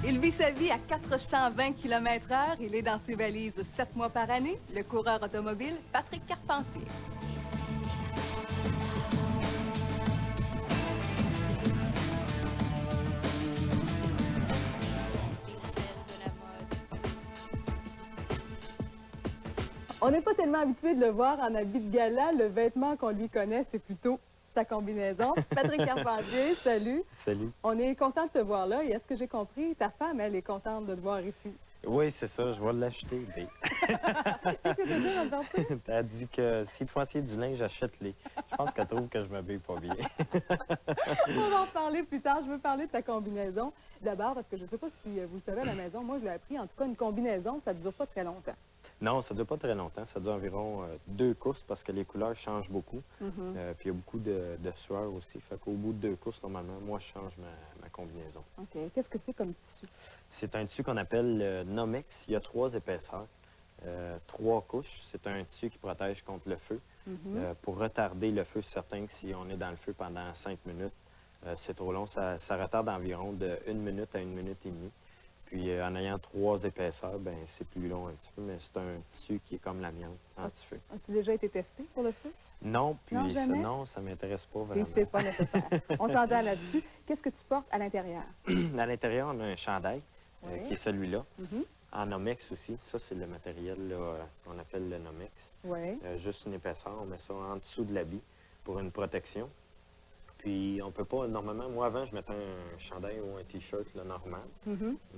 Il vit sa vie à 420 km/h. Il est dans ses valises 7 mois par année. Le coureur automobile Patrick Carpentier. On n'est pas tellement habitué de le voir en habit de gala. Le vêtement qu'on lui connaît, c'est plutôt sa combinaison. Patrick Carpentier, salut. Salut. On est content de te voir là. Et est-ce que j'ai compris, ta femme, elle est contente de te voir ici? Oui, c'est ça. Je vais l'acheter. Qu'est-ce que tu dit, Roberto? Elle a dit que si tu vas essayer du linge, achète-les. Je pense qu'elle trouve que je m'habille pas bien. On va en parler plus tard. Je veux parler de ta combinaison. D'abord, parce que je ne sais pas si vous le savez à la maison, moi, je l'ai appris. En tout cas, une combinaison, ça ne dure pas très longtemps. Non, ça ne dure pas très longtemps. Ça dure environ 2 courses parce que les couleurs changent beaucoup. Puis il y a beaucoup de sueur aussi. Fait qu'au bout de 2 courses, normalement, moi, je change ma combinaison. OK. Qu'est-ce que c'est comme tissu? C'est un tissu qu'on appelle le Nomex. Il y a 3 épaisseurs, 3 couches. C'est un tissu qui protège contre le feu. Pour retarder le feu, c'est certain que si on est dans le feu pendant 5 minutes, c'est trop long. Ça retarde environ de 1 minute à 1 minute et demie. Puis en ayant 3 épaisseurs, ben c'est plus long un petit peu, mais c'est un tissu qui est comme l'amiante anti-feu. As-tu déjà été testé pour le feu? Non, puis non, ça m'intéresse pas vraiment. Et c'est pas nécessaire. On s'entend là-dessus. Qu'est-ce que tu portes à l'intérieur? À l'intérieur, on a un chandail qui est celui-là. Mm-hmm. En Nomex aussi. Ça, c'est le matériel qu'on appelle le Nomex. Oui. Juste une épaisseur. On met ça en dessous de l'habit pour une protection. Puis, on peut pas... Normalement, moi, avant, je mettais un chandail ou un T-shirt normal.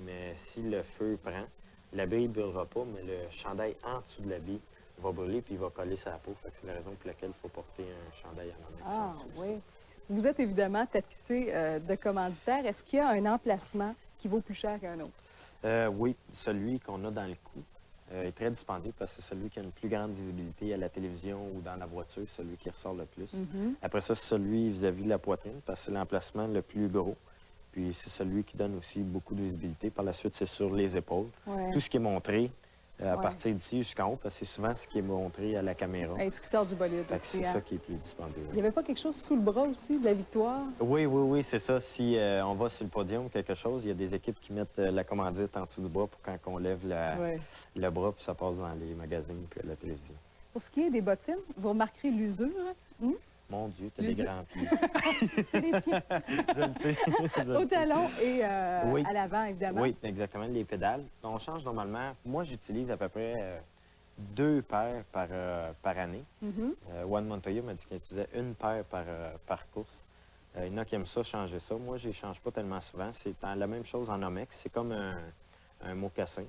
Mais si le feu prend, l'habit ne brûlera pas, mais le chandail en dessous de l'habit va brûler puis il va coller sur la peau. Fait que c'est la raison pour laquelle il faut porter un chandail en Nomex. Ah, oui. Vous êtes évidemment tapissé de commanditaires. Est-ce qu'il y a un emplacement qui vaut plus cher qu'un autre? Oui, celui qu'on a dans le cou est très dispendieux parce que c'est celui qui a une plus grande visibilité à la télévision ou dans la voiture, celui qui ressort le plus. Après ça, c'est celui vis-à-vis de la poitrine parce que c'est l'emplacement le plus gros. Puis c'est celui qui donne aussi beaucoup de visibilité. Par la suite, c'est sur les épaules. Ouais. Tout ce qui est montré à partir d'ici jusqu'en haut, parce que c'est souvent ce qui est montré à la caméra. Et ce qui sort du bolide aussi. C'est ça qui est plus dispendieux. Il n'y avait pas quelque chose sous le bras aussi, de la victoire? Oui, c'est ça. Si on va sur le podium ou quelque chose, il y a des équipes qui mettent la commandite en dessous du bras pour quand on lève le bras, puis ça passe dans les magazines puis à la télévision. Pour ce qui est des bottines, vous remarquerez l'usure. Mon Dieu, t'as des grands pieds. C'est des pieds. Je le sais. Au talon et à l'avant, évidemment. Oui, exactement. Les pédales. On change normalement. Moi, j'utilise à peu près 2 paires par année. Juan Montoya m'a dit qu'il utilisait 1 paire par course. Il y en a qui aiment ça, changer ça. Moi, je ne change pas tellement souvent. C'est la même chose en Nomex. C'est comme un mocassin.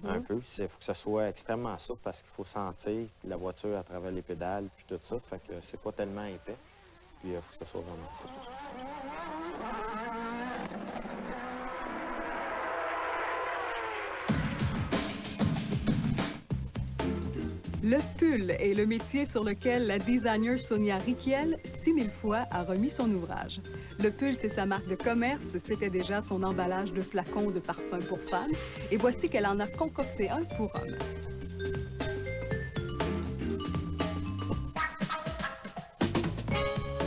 Un peu. Il faut que ça soit extrêmement souple parce qu'il faut sentir la voiture à travers les pédales puis tout ça. Fait que c'est pas tellement épais. Puis il faut que ça soit vraiment souple. Le pull est le métier sur lequel la designer Sonia Rykiel, 6000 fois, a remis son ouvrage. Le pull, c'est sa marque de commerce, c'était déjà son emballage de flacons de parfum pour femmes, et voici qu'elle en a concocté un pour hommes.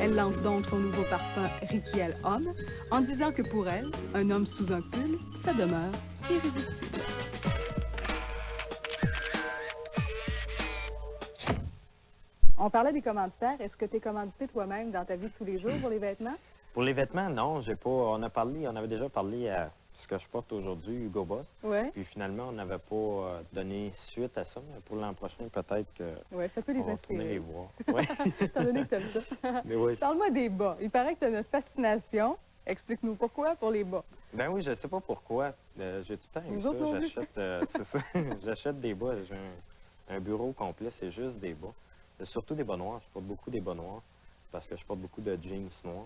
Elle lance donc son nouveau parfum Rykiel Homme, en disant que pour elle, un homme sous un pull, ça demeure irrésistible. On parlait des commanditaires. Est-ce que tu es commandité toi-même dans ta vie de tous les jours pour les vêtements? Pour les vêtements, non, j'ai pas. On avait déjà parlé à ce que je porte aujourd'hui, Hugo Boss. Ouais. Puis finalement, on n'avait pas donné suite à ça. Mais pour l'an prochain, peut-être que ça peut les on va retourner les voir. Ouais. Étant donné que tu aimes ça. Mais oui. Parle-moi des bas. Il paraît que tu as une fascination. Explique-nous pourquoi pour les bas. Ben oui, je sais pas pourquoi. J'ai tout le temps aimé ça. J'achète, c'est ça. J'achète des bas. J'ai un bureau complet, c'est juste des bas. Surtout des bas noirs. Je porte beaucoup des bas noirs parce que je porte beaucoup de jeans noirs.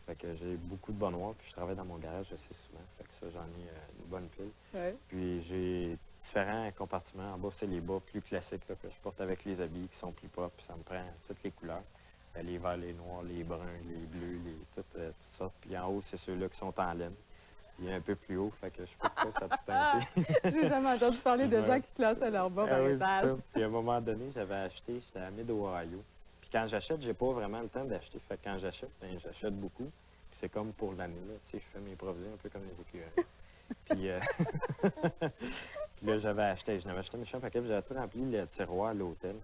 Fait que j'ai beaucoup de bas noirs, puis je travaille dans mon garage assez souvent. Fait que ça, j'en ai une bonne pile. Ouais. Puis j'ai différents compartiments. En bas, c'est les bas plus classiques là, que je porte avec les habits qui sont plus pop. Puis ça me prend toutes les couleurs. Les verts, les noirs, les bruns, les bleus, toutes sortes. Puis en haut, c'est ceux-là qui sont en laine. Il est un peu plus haut, fait que je peux pas s'abstenter. J'ai jamais entendu parler de gens qui classaient leur bas par étage. Puis à un moment donné, j'avais acheté, j'étais à Mid-Ohio. Puis quand j'achète, j'ai pas vraiment le temps d'acheter. Fait que quand j'achète, ben, j'achète beaucoup. Puis c'est comme pour l'année, là, tu sais, je fais mes provisions un peu comme les écureuils. Puis, puis là, je n'avais acheté un méchant paquet, puis j'avais tout rempli le tiroir à l'hôtel.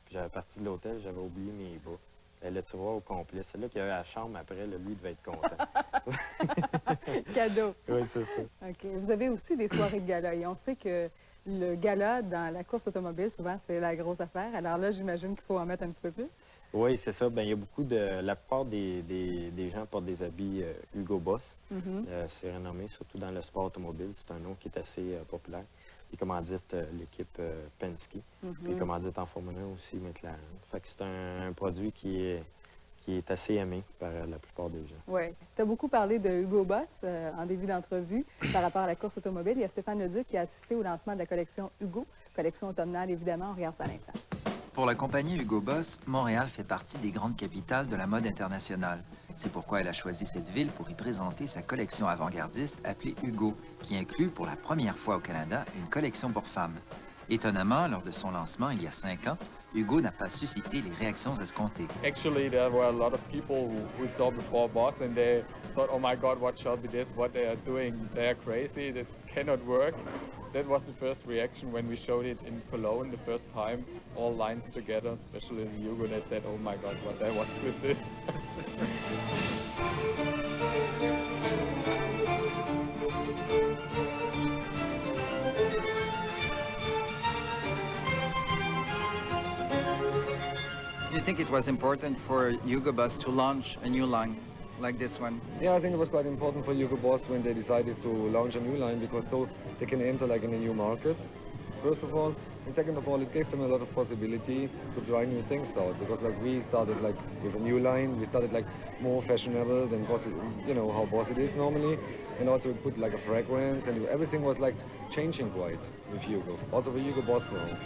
Puis j'avais parti de l'hôtel, j'avais oublié mes bas. Le tiroir au complet. C'est là qu'il y avait la chambre après, là, lui, il devait être content. Cadeau. Oui, c'est ça. OK. Vous avez aussi des soirées de gala. Et on sait que le gala dans la course automobile, souvent, c'est la grosse affaire. Alors là, j'imagine qu'il faut en mettre un petit peu plus. Oui, c'est ça. Bien, il y a beaucoup de... La plupart des gens portent des habits Hugo Boss. C'est renommé, surtout dans le sport automobile. C'est un nom qui est assez populaire. Il commandite l'équipe Penske. Il commandite en Formule 1 aussi McLaren. Fait que c'est un produit qui est assez aimé par la plupart des gens. Oui. Tu as beaucoup parlé de Hugo Boss en début d'entrevue par rapport à la course automobile. Il y a Stéphane Leduc qui a assisté au lancement de la collection Hugo, collection automnale évidemment. On regarde ça à l'instant. Pour la compagnie Hugo Boss, Montréal fait partie des grandes capitales de la mode internationale. C'est pourquoi elle a choisi cette ville pour y présenter sa collection avant-gardiste appelée Hugo, qui inclut pour la première fois au Canada une collection pour femmes. Étonnamment, lors de son lancement il y a 5 ans, Hugo n'a pas suscité les réactions escomptées. Actually, there were a lot of people who saw before Boss and they thought, oh my God, what shall be this? What they are doing? They are crazy. That cannot work. That was the first reaction when we showed it in Cologne the first time, all lines together, especially in Hugo. They said, oh my God, what I want with this. Do you think it was important for Hugo Boss to launch a new line like this one? Yeah, I think it was quite important for Hugo Boss when they decided to launch a new line because so they can enter like in a new market, first of all. And second of all, it gave them a lot of possibility to try new things out because like we started like with a new line, we started like more fashionable than Boss, you know, how Boss it is normally. And also we put like a fragrance and everything was like changing quite with Hugo, also for Hugo Boss now.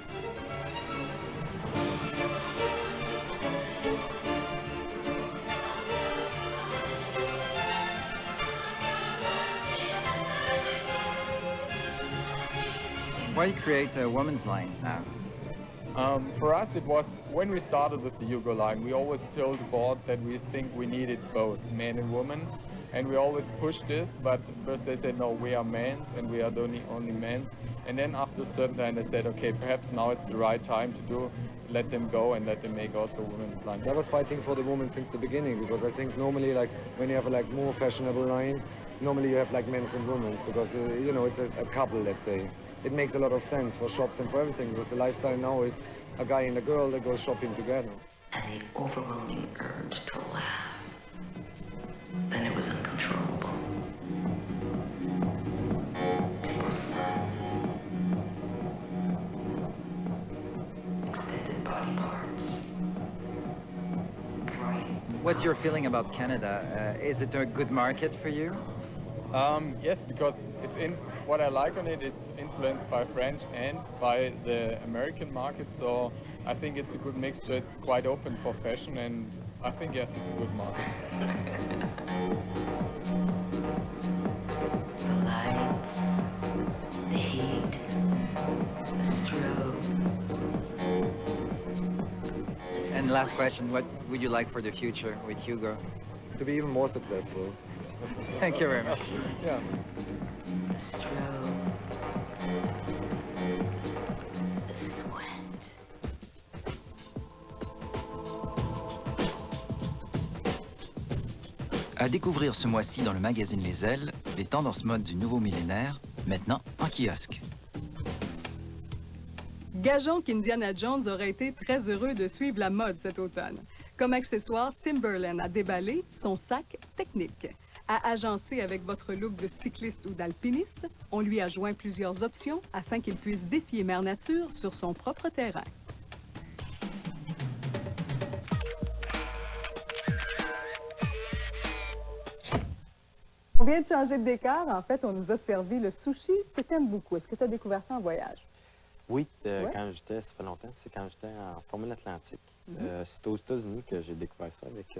Why create a woman's line now? For us, it was when we started with the Hugo line, we always told the board that we think we needed both men and women. And we always pushed this, but first they said, no, we are men and we are the only men. And then after a certain time, they said, okay, perhaps now it's the right time to let them go and let them make also women's line. I was fighting for the women since the beginning because I think normally like when you have a like more fashionable line, normally you have like men's and women's because, you know, it's a couple, let's say. It makes a lot of sense for shops and for everything because the lifestyle now is a guy and a girl that go shopping together. And the overwhelming urge to laugh. Then it was uncontrollable. People smiled. Extended body parts. Right. What's your feeling about Canada? Is it a good market for you? Yes, because what I like on it, it's influenced by French and by the American market. So I think it's a good mixture. It's quite open for fashion, and I think, yes, it's a good market. The lights, the heat, the strobe. And last question, what would you like for the future with Hugo? To be even more successful. Thank you very much. Yeah. The strobe. The sweat. À découvrir ce mois-ci dans le magazine Les Ailes, les tendances mode du nouveau millénaire, maintenant en kiosque. Gageons qu'Indiana Jones aurait été très heureux de suivre la mode cet automne. Comme accessoire, Timberland a déballé son sac technique. À agencer avec votre look de cycliste ou d'alpiniste, on lui a joint plusieurs options afin qu'il puisse défier Mère Nature sur son propre terrain. On vient de changer de décor. En fait, on nous a servi le sushi que tu aimes beaucoup. Est-ce que tu as découvert ça en voyage? Oui, Ouais. quand j'étais, ça fait longtemps, c'est quand j'étais en Formule Atlantique. C'était aux États-Unis que j'ai découvert ça avec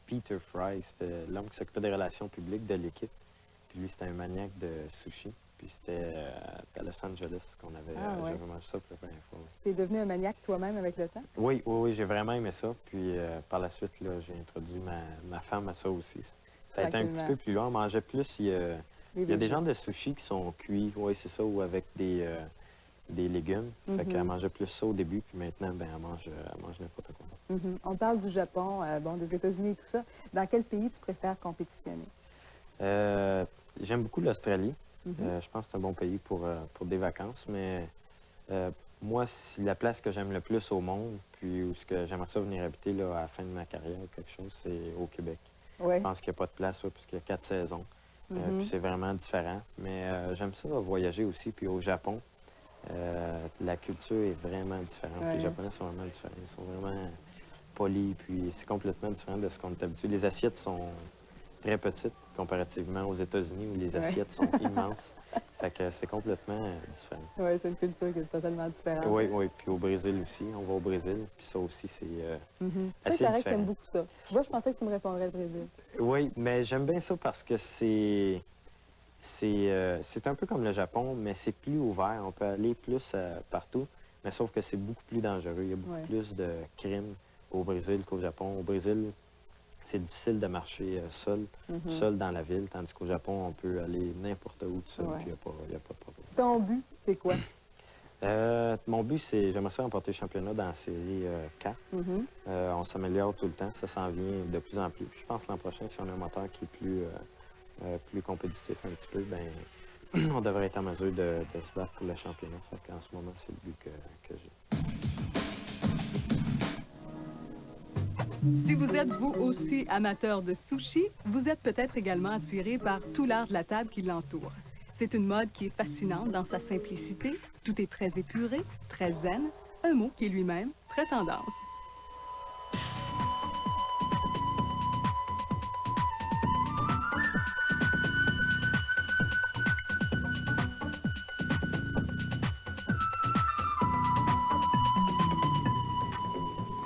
Peter Fry. C'était l'homme qui s'occupait des relations publiques de l'équipe. Puis lui, c'était un maniaque de sushi. Puis c'était à Los Angeles qu'on avait, ouais. j'avais mangé ça pour la première fois. Oui, Tu es devenu un maniaque toi-même avec le temps? oui, j'ai vraiment aimé ça. Puis par la suite, là, j'ai introduit ma femme à ça aussi. Ça a été un petit Tranquillement. peu plus loin. On mangeait plus Il y a des genres de sushis qui sont cuits, oui, c'est ça, ou avec des légumes. Fait qu'elle mangeait plus ça au début, puis maintenant, ben, elle mange n'importe quoi. On parle du Japon, bon, des États-Unis et tout ça. Dans quel pays tu préfères compétitionner? J'aime beaucoup l'Australie. Je pense que c'est un bon pays pour des vacances, mais moi, si la place que j'aime le plus au monde, puis où ce que j'aimerais ça venir habiter là, à la fin de ma carrière ou quelque chose, c'est au Québec. Ouais. Je pense qu'il n'y a pas de place, là, puisqu'il y a 4 saisons. Puis c'est vraiment différent. Mais j'aime ça voyager aussi. Puis au Japon, la culture est vraiment différente. Ouais. Les Japonais sont vraiment différents. Ils sont vraiment polis. Puis c'est complètement différent de ce qu'on est habitué. Les assiettes sont très petites comparativement aux États-Unis où les assiettes sont immenses. Fait que c'est complètement différent. Oui, c'est une culture qui est totalement différente. Oui, oui. Puis au Brésil aussi. On va au Brésil. Puis ça aussi, c'est Ça, assez paraît que différent. t'aimes beaucoup ça. Tu vois, je pensais que tu me répondrais le Brésil. Oui, mais j'aime bien ça parce que c'est un peu comme le Japon, mais c'est plus ouvert. On peut aller plus partout, mais sauf que c'est beaucoup plus dangereux. Il y a beaucoup plus de crimes au Brésil qu'au Japon. Au Brésil, c'est difficile de marcher seul dans la ville, tandis qu'au Japon, on peut aller n'importe où tout seul, puis il n'y a pas de problème. Ton but, c'est quoi? Mon but, c'est j'aimerais ça remporter le championnat dans la série K. On s'améliore tout le temps, ça s'en vient de plus en plus. Je pense que l'an prochain, si on a un moteur qui est plus compétitif un petit peu, ben on devrait être en mesure de se battre pour le championnat. Fait qu'en ce moment, c'est le but que j'ai. Si vous êtes vous aussi amateur de sushi, vous êtes peut-être également attiré par tout l'art de la table qui l'entoure. C'est une mode qui est fascinante dans sa simplicité. Tout est très épuré, très zen, un mot qui est lui-même très tendance.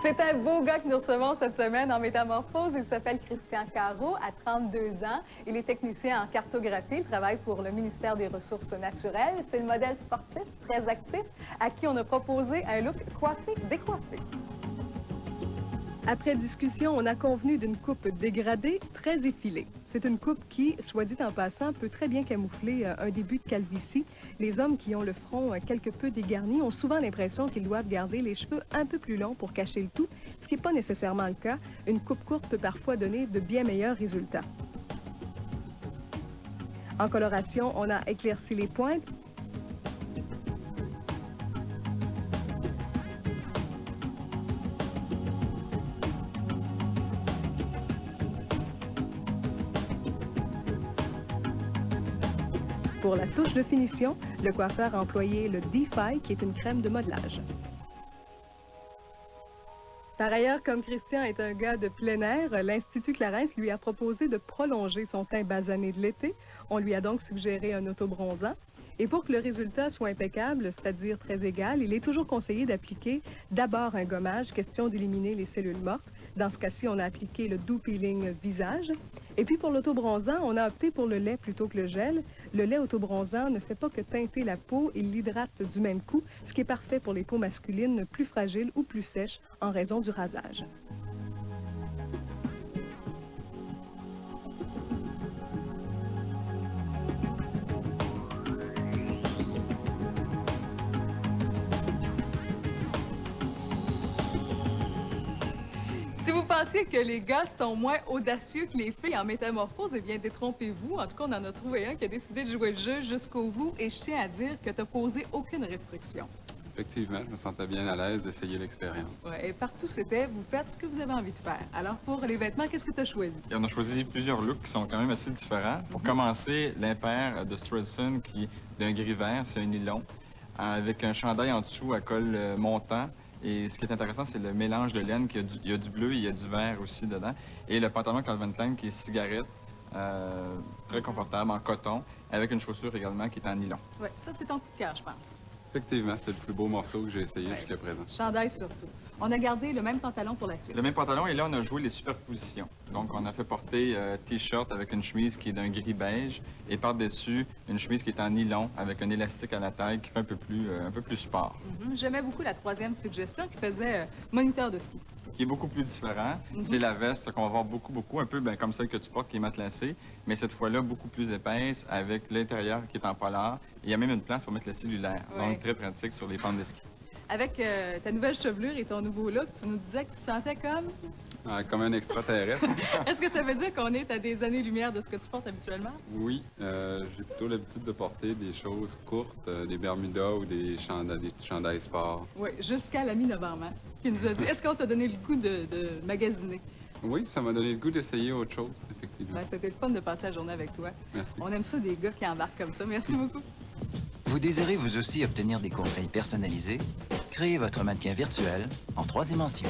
C'est un beau gars que nous recevons cette semaine en Métamorphose. Il s'appelle Christian Caro, à 32 ans. Il est technicien en cartographie. Il travaille pour le ministère des Ressources naturelles. C'est le modèle sportif, très actif, à qui on a proposé un look coiffé-décoiffé. Après discussion, on a convenu d'une coupe dégradée, très effilée. C'est une coupe qui, soit dit en passant, peut très bien camoufler un début de calvitie. Les hommes qui ont le front quelque peu dégarni ont souvent l'impression qu'ils doivent garder les cheveux un peu plus longs pour cacher le tout, ce qui n'est pas nécessairement le cas. Une coupe courte peut parfois donner de bien meilleurs résultats. En coloration, on a éclairci les pointes. Pour la touche de finition, le coiffeur a employé le DeFi, qui est une crème de modelage. Par ailleurs, comme Christian est un gars de plein air, l'Institut Clarence lui a proposé de prolonger son teint basané de l'été. On lui a donc suggéré un autobronzant. Et pour que le résultat soit impeccable, c'est-à-dire très égal, il est toujours conseillé d'appliquer d'abord un gommage, question d'éliminer les cellules mortes. Dans ce cas-ci, on a appliqué le doux peeling visage. Et puis pour l'autobronzant, on a opté pour le lait plutôt que le gel. Le lait autobronzant ne fait pas que teinter la peau, il l'hydrate du même coup, ce qui est parfait pour les peaux masculines plus fragiles ou plus sèches en raison du rasage. Si vous pensiez que les gars sont moins audacieux que les filles en métamorphose, eh bien, détrompez-vous. En tout cas, on en a trouvé un qui a décidé de jouer le jeu jusqu'au bout. Et je tiens à dire que tu n'as posé aucune restriction. Effectivement, je me sentais bien à l'aise d'essayer l'expérience. Ouais, et partout, c'était vous faites ce que vous avez envie de faire. Alors, pour les vêtements, qu'est-ce que tu as choisi? Et on a choisi plusieurs looks qui sont quand même assez différents. Pour commencer, l'impair de Strelson qui est d'un gris vert, c'est un nylon, avec un chandail en dessous à col montant. Et ce qui est intéressant, c'est le mélange de laine, il y a du bleu et il y a du vert aussi dedans. Et le pantalon Calvin Klein qui est cigarette, très confortable, en coton, avec une chaussure également qui est en nylon. Oui, ça, c'est ton coup de cœur, je pense. Effectivement, c'est le plus beau morceau que j'ai essayé jusqu'à présent. Chandail surtout. On a gardé le même pantalon pour la suite. Le même pantalon, et là, on a joué les superpositions. Donc, on a fait porter T-shirt avec une chemise qui est d'un gris beige, et par-dessus, une chemise qui est en nylon, avec un élastique à la taille qui fait un peu plus sport. J'aimais beaucoup la troisième suggestion qui faisait moniteur de ski. qui est beaucoup plus différent. C'est la veste qu'on va voir beaucoup, un peu comme celle que tu portes, qui est matelassée, mais cette fois-là, beaucoup plus épaisse, avec l'intérieur qui est en polar. Et il y a même une place pour mettre le cellulaire, donc très pratique sur les pentes de ski. Avec ta nouvelle chevelure et ton nouveau look, tu nous disais que tu te sentais comme... Comme un extraterrestre. Est-ce que ça veut dire qu'on est à des années-lumière de ce que tu portes habituellement? Oui, j'ai plutôt l'habitude de porter des choses courtes, des bermudas ou des chandails sport. Oui, jusqu'à la mi-novembre, hein, qui nous a dit. Est-ce qu'on t'a donné le goût de magasiner? Oui, ça m'a donné le goût d'essayer autre chose, effectivement. Ben, c'était le fun de passer la journée avec toi. Merci. On aime ça des gars qui embarquent comme ça. Merci beaucoup. Vous désirez vous aussi obtenir des conseils personnalisés? Créez votre mannequin virtuel en 3 dimensions.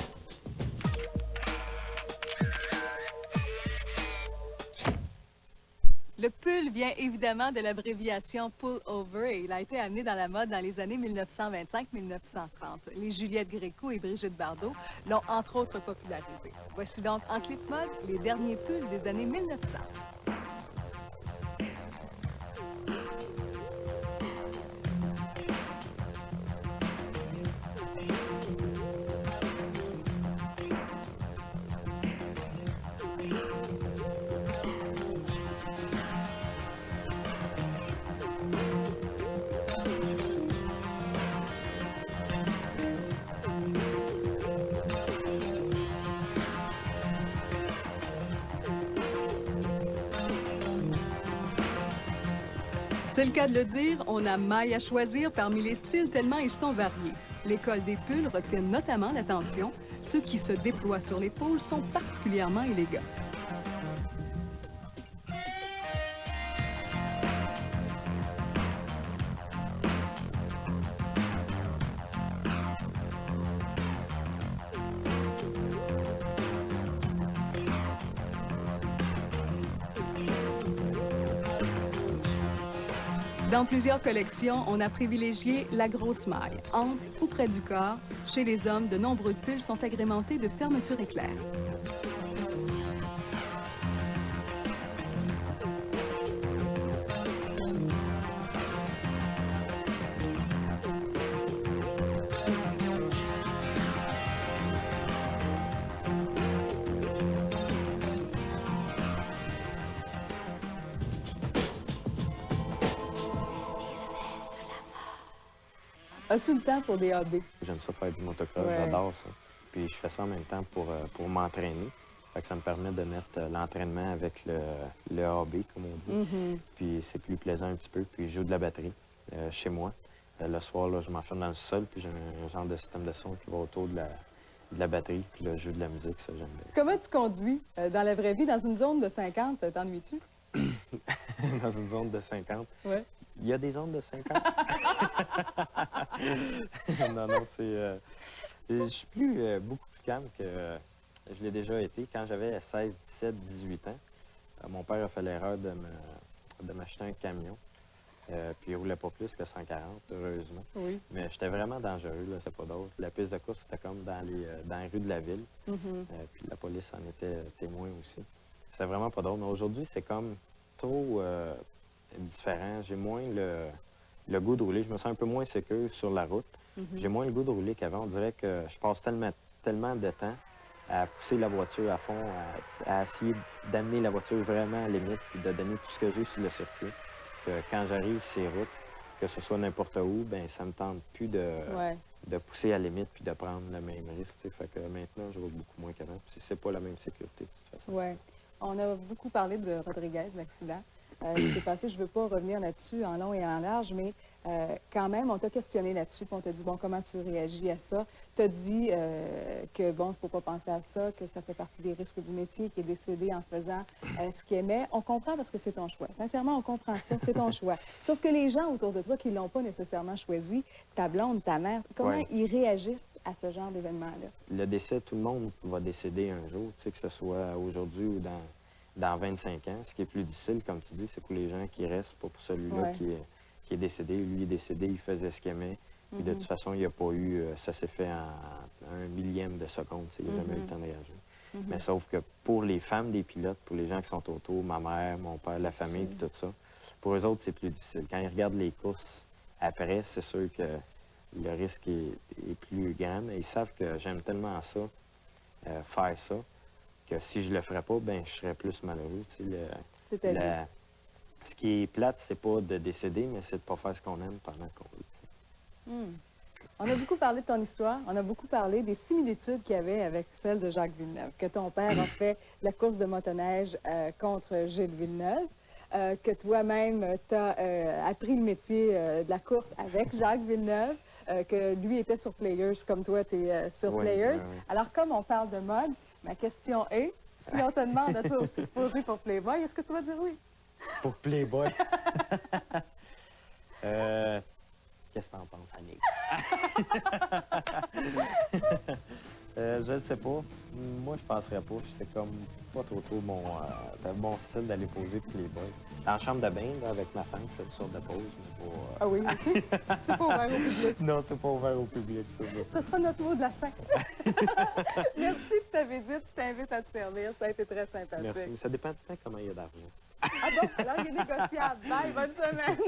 Le pull vient évidemment de l'abréviation pull-over et il a été amené dans la mode dans les années 1925-1930. Les Juliette Gréco et Brigitte Bardot l'ont entre autres popularisé. Voici donc en clip mode les derniers pulls des années 1900. C'est le cas de le dire, on a maille à choisir parmi les styles tellement ils sont variés. L'école des pulls retient notamment l'attention. Ceux qui se déploient sur l'épaule sont particulièrement élégants. Dans plusieurs collections, on a privilégié la grosse maille, ample ou près du corps. Chez les hommes, de nombreux pulls sont agrémentés de fermetures éclairs. As-tu le temps pour des hobbies? J'aime ça faire du motocross, Ouais. j'adore ça. Puis je fais ça en même temps pour m'entraîner. Fait que ça me permet de mettre l'entraînement avec le hobby, comme on dit. Puis c'est plus plaisant un petit peu. Puis je joue de la batterie chez moi. Le soir, là, je m'enferme dans le sol, puis j'ai un genre de système de son qui va autour de la batterie. Puis là, je joue de la musique, ça j'aime bien. Comment tu conduis? Dans la vraie vie, dans une zone de 50, t'ennuies-tu? Dans une zone de 50. Ouais. Il y a des zones de 50? Non, c'est... je suis beaucoup plus calme que je l'ai déjà été. Quand j'avais 16, 17, 18 ans, mon père a fait l'erreur de m'acheter un camion. Puis il roulait pas plus que 140, heureusement. Oui. Mais j'étais vraiment dangereux, là, c'est pas drôle. La piste de course, c'était comme dans les rues de la ville. Puis la police en était témoin aussi. C'est vraiment pas drôle. Mais aujourd'hui, c'est comme trop différent. J'ai moins le goût de rouler. Je me sens un peu moins sécure sur la route. J'ai moins le goût de rouler qu'avant. On dirait que je passe tellement de temps à pousser la voiture à fond, à essayer d'amener la voiture vraiment à la limite, puis de donner tout ce que j'ai sur le circuit, que quand j'arrive sur ces routes, que ce soit n'importe où, ben ça me tente plus de pousser à la limite puis de prendre le même risque. T'sais. Fait que maintenant, je roule beaucoup moins qu'avant. Puis c'est pas la même sécurité, de toute façon. Oui. On a beaucoup parlé de Rodriguez, l'accident. qui s'est passé, je ne veux pas revenir là-dessus en long et en large, mais quand même, on t'a questionné là-dessus, puis on t'a dit, bon, comment tu réagis à ça? Tu as dit que, bon, il ne faut pas penser à ça, que ça fait partie des risques du métier, qu'il est décédé en faisant ce qu'il aimait. On comprend parce que c'est ton choix. Sincèrement, on comprend ça, c'est ton choix. Sauf que les gens autour de toi qui ne l'ont pas nécessairement choisi, ta blonde, ta mère, comment ils réagissent à ce genre d'événement-là? Le décès, tout le monde va décéder un jour, tu sais, que ce soit aujourd'hui ou dans 25 ans. Ce qui est plus difficile, comme tu dis, c'est pour les gens qui restent, pas pour celui-là qui est décédé. Lui est décédé, il faisait ce qu'il aimait. Puis de toute façon, il n'y a pas eu... ça s'est fait en un millième de seconde. Il n'y a jamais eu le temps de réagir. Mais sauf que pour les femmes des pilotes, pour les gens qui sont autour, ma mère, mon père, la famille, puis tout ça, pour eux autres, c'est plus difficile. Quand ils regardent les courses après, c'est sûr que le risque est plus grand, mais ils savent que j'aime tellement ça, faire ça, que si je le ferais pas, ben je serais plus malheureux. Tu sais, C'est-à-dire? ce qui est plate, c'est pas de décéder, mais c'est de pas faire ce qu'on aime pendant qu'on vit. Tu sais. On a beaucoup parlé de ton histoire, on a beaucoup parlé des similitudes qu'il y avait avec celle de Jacques Villeneuve, que ton père a fait la course de motoneige contre Gilles Villeneuve, que toi-même, tu as appris le métier de la course avec Jacques Villeneuve, que lui était sur Players comme toi, tu es sur Oui, Players. oui. Alors, comme on parle de mode, ma question est, si on te demande à toi aussi de poser pour Playboy, est-ce que tu vas dire oui? Pour Playboy. Qu'est-ce que t'en penses, Annick? Je ne sais pas. Moi, je penserais pas. C'est comme pas trop mon style d'aller poser pour Playboy. Dans la chambre de bain, là, avec ma femme, c'est une sorte de pause, mais pas... Ah oui, OK. C'est pas ouvert au public. Non, c'est pas ouvert au public, ça. Ce sera notre mot de la fin. Merci de ta visite. Je t'invite à te servir. Ça a été très sympathique. Merci. Ça dépend du temps comment il y a d'argent. Ah bon, alors il est négociable. Bye, bonne semaine.